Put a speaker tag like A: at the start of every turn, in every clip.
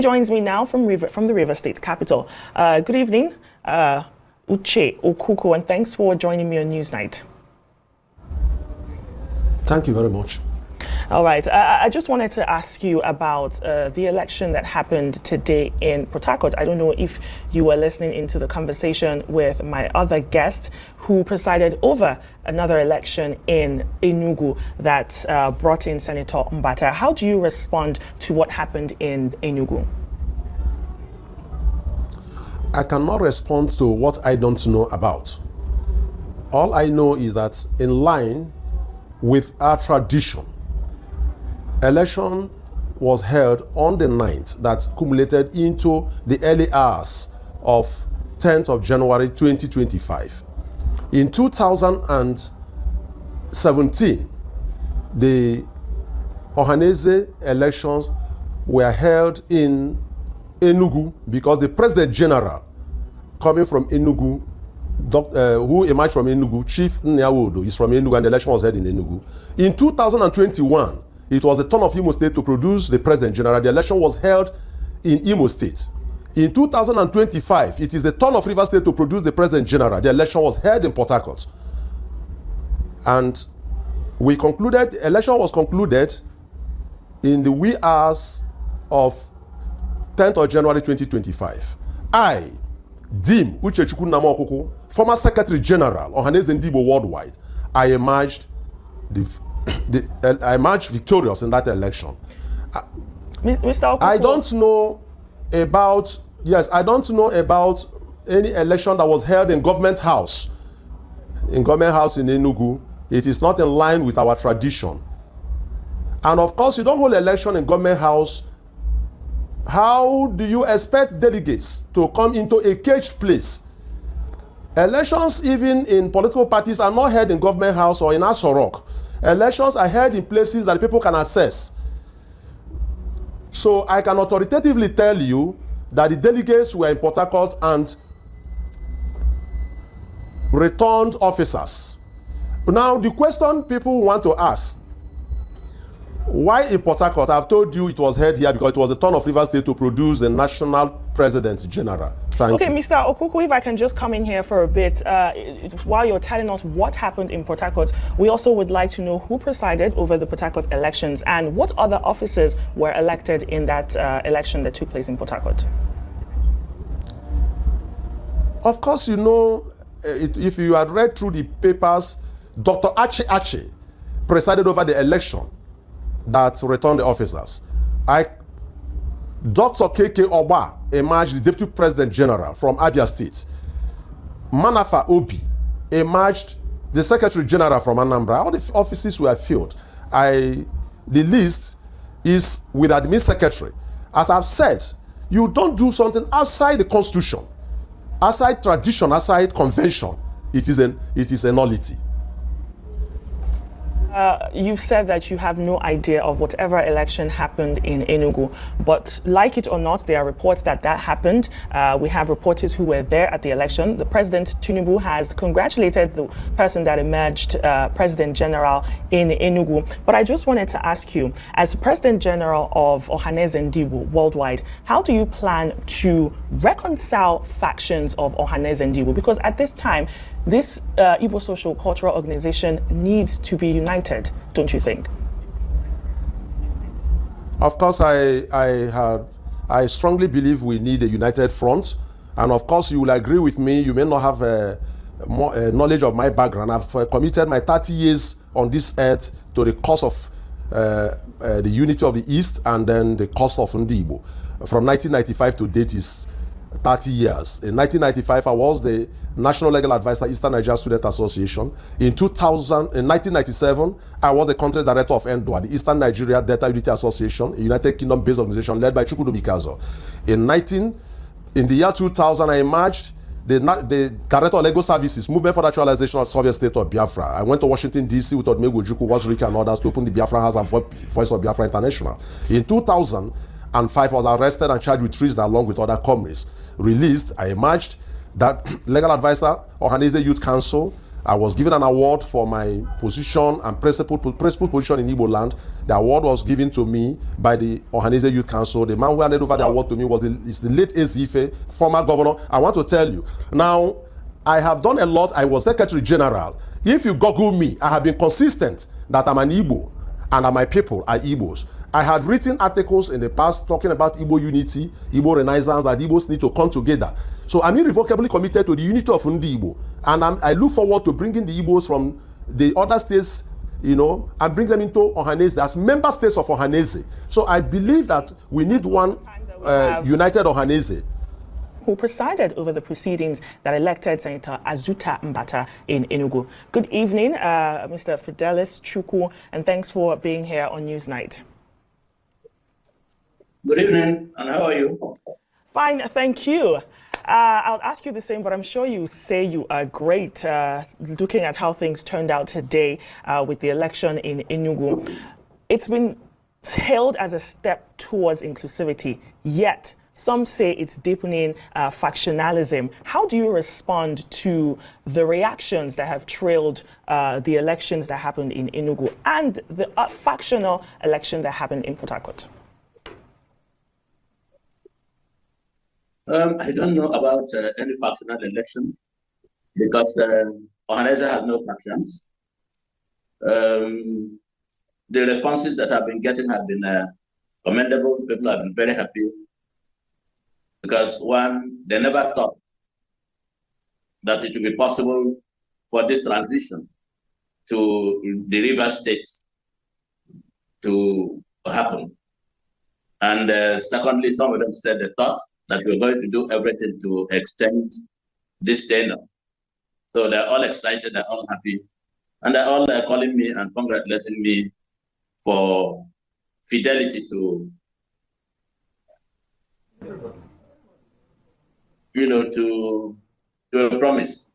A: Joins me now from the River State capital. Good evening, Uche Okuko, and thanks for joining me on Newsnight.
B: Thank you very much.
A: All right. I just wanted to ask you about the election that happened today in Portharcourt. I don't know if you were listening into the conversation with my other guest who presided over another election in Enugu that brought in Senator Mbata. How do you respond to what happened in Enugu?
B: I cannot respond to what I don't know about. All I know is that in line with our tradition, election was held on the 9th that culminated into the early hours of 10th of January 2025. In 2017, the Ohanaeze elections were held in Enugu because the President General coming from Enugu, who emerged from Enugu, Chief Nyawodo, is from Enugu, and the election was held in Enugu. In 2021, it was the turn of Imo State to produce the President General. The election was held in Imo State. In 2025, it is the turn of Rivers State to produce the President General. The election was held in Portharcourt. And we concluded, the election was concluded in the wee hours of 10th of January 2025. I, Dim Uchechukwu Namokoko, former Secretary General, Ohanaeze Ndigbo Worldwide, I emerged victorious in that election.
A: Mr. Okuko.
B: I don't know about any election that was held in Government House. In Government House in Enugu, it is not in line with our tradition. And of course, you don't hold election in Government House. How do you expect delegates to come into a caged place? Elections, even in political parties, are not held in Government House or in Asorok. Elections are held in places that people can access. So I can authoritatively tell you that the delegates were in Portharcourt and returned officers. Now, the question people want to ask, why in Portharcourt? I've told you it was held here because it was the turn of Rivers State to produce the National President General. Thank you.
A: Mr. Okuko, if I can just come in here for a bit, while you're telling us what happened in Portharcourt, we also would like to know who presided over the Portharcourt elections and what other officers were elected in that election that took place in Portharcourt.
B: Of course, you know, if you had read through the papers, Dr. Ache presided over the election that returned the officers. Dr. K.K. Oba emerged the Deputy President General from Abia State. Manafa Obi emerged the Secretary General from Anambra. All the offices were filled. The list is with the Admin Secretary. As I've said, you don't do something outside the Constitution, outside tradition, outside convention. It is a nullity.
A: You've said that you have no idea of whatever election happened in Enugu, but like it or not, there are reports that happened. We have reporters who were there at the election. The President Tinubu has congratulated the person that emerged President General in Enugu. But I just wanted to ask you, as President General of Ohanaeze Ndigbo Worldwide, how do you plan to reconcile factions of Ohanaeze Ndigbo? Because at this time, this Igbo social cultural organization needs to be united, don't you think?
B: Of course, I strongly believe we need a united front. And of course, you will agree with me. You may not have knowledge of my background. I've committed my 30 years on this earth to the cause of the unity of the East and then the cause of Ndigbo. From 1995 to date is 30 years. In 1995, I was the National Legal Advisor, Eastern Nigeria Student Association. In 1997, I was the country director of ENDOA, the Eastern Nigeria Delta Unity Association, a United Kingdom-based organization led by Chukwudu Bikazo. In the year 2000, I emerged the director of Legal Services, Movement for Naturalization of Soviet State of Biafra. I went to Washington, D.C. with Odumegwu Ojukwu, Wazirika, and others to open the Biafra House and Voice of Biafra International. In 2005, I was arrested and charged with treason along with other comrades. Released, I emerged that legal advisor, Ohanaeze Youth Council, I was given an award for my position and principal position in Igbo land. The award was given to me by the Ohanaeze Youth Council. The man who handed over the award to me is the late Ezife, former governor. I want to tell you, now, I have done a lot. I was Secretary General. If you Google me, I have been consistent that I'm an Igbo and that my people are Igbos. I had written articles in the past talking about Igbo unity, Igbo renaissance, that Igbos need to come together. So I'm irrevocably committed to the unity of Ndigbo. And I look forward to bringing the Igbos from the other states, you know, and bring them into Ohanaeze as member states of Ohanaeze. So I believe that we need one united Ohanaeze.
A: Who presided over the proceedings that elected Senator Azuta Mbata in Enugu. Good evening, Mr. Fidelis Chukwu, and thanks for being here on Newsnight.
C: Good evening, and how are you?
A: Fine, thank you. I'll ask you the same, but I'm sure you say you are great, looking at how things turned out today with the election in Enugu. It's been hailed as a step towards inclusivity, yet some say it's deepening factionalism. How do you respond to the reactions that have trailed the elections that happened in Enugu and the factional election that happened in Portharcourt?
C: I don't know about any factional election because Ohanaeze has no factions. The responses that I've been getting have been commendable. People have been very happy because, one, they never thought that it would be possible for this transition to the river states to happen. And secondly, some of them said they thought that we're going to do everything to extend this tenure. So they're all excited, they're all happy. And they're all calling me and congratulating me for fidelity to, you know, to a promise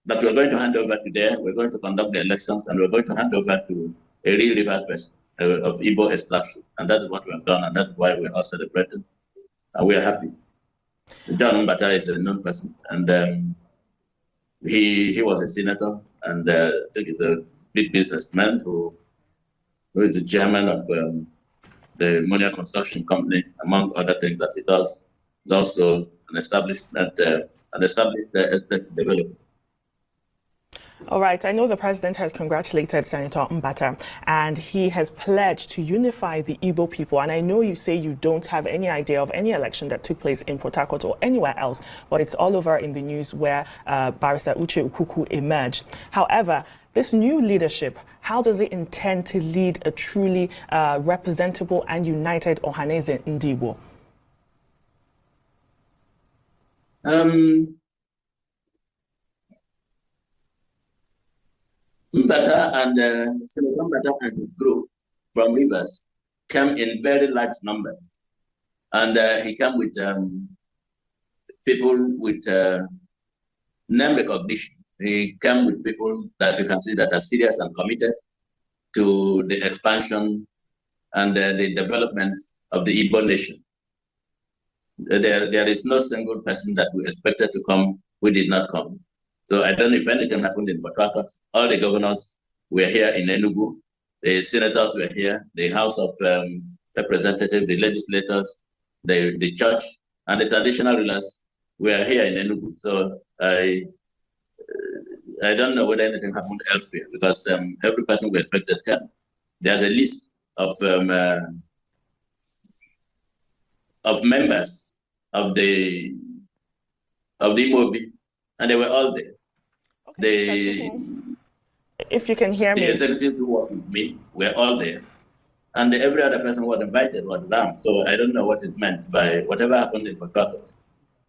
C: that we're going to hand over to there, we're going to conduct the elections, and we're going to hand over to a real river person of Igbo extraction. And that is what we have done, and that's why we're all celebrating. And we are happy. John Mbata is a known person, and he was a senator, and I think he's a big businessman who is the chairman of the Monia Construction Company, among other things that he does. He's also an established estate developer.
A: All right, I know the president has congratulated Senator Mbata, and he has pledged to unify the Igbo people. And I know you say you don't have any idea of any election that took place in Portharcourt or anywhere else, but it's all over in the news where Barrister Uche Ukuku emerged. However, this new leadership, how does it intend to lead a truly representable and united Ohanaeze Ndigbo?
C: Mbata and Senator Mbata and his group from Rivers came in very large numbers. And he came with people with name recognition. He came with people that you can see that are serious and committed to the expansion and the development of the Igbo nation. There is no single person that we expected to come who did not come. So I don't know if anything happened in Portharcourt. All the governors were here in Enugu. The senators were here. The House of Representatives, the legislators, the church, and the traditional rulers were here in Enugu. So I don't know whether anything happened elsewhere because every person we expected came. There's a list of members of the MOBI, and they were all there.
A: Okay, if you can hear me.
C: The executives who worked with me were all there. And every other person who was invited was down. So I don't know what it meant by whatever happened in Portharcourt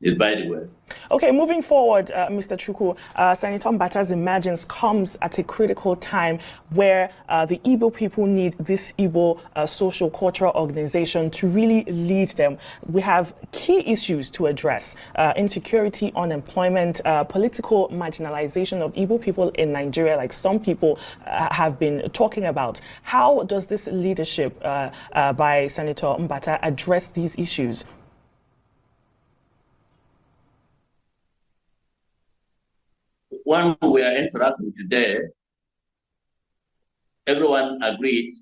C: is by the way.
A: Okay, moving forward, Mr. Chukwu, Senator Mbata's emergence comes at a critical time where the Igbo people need this Igbo social cultural organization to really lead them. We have key issues to address: insecurity, unemployment, political marginalization of Igbo people in Nigeria, like some people have been talking about. How does this leadership by Senator Mbata address these issues?
C: when we are interacting today, everyone agreed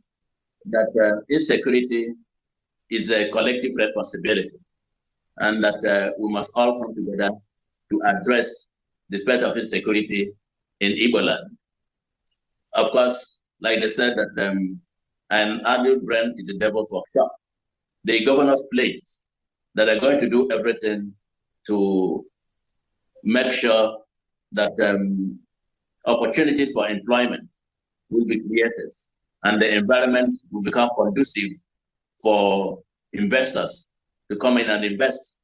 C: that insecurity is a collective responsibility, and that we must all come together to address the spread of insecurity in Igbo land. Of course, like they said, that an adult brain is the devil's workshop. The governors pledged that they're going to do everything to make sure that opportunities for employment will be created and the environment will become conducive for investors to come in and invest.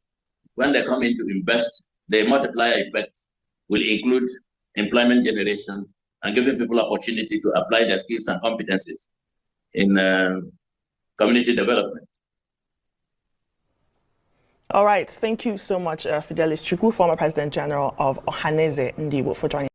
C: When they come in to invest, the multiplier effect will include employment generation and giving people opportunity to apply their skills and competencies in community development.
A: All right. Thank you so much, Fidelis Chukwu, former President General of Ohanaeze Ndigbo, for joining.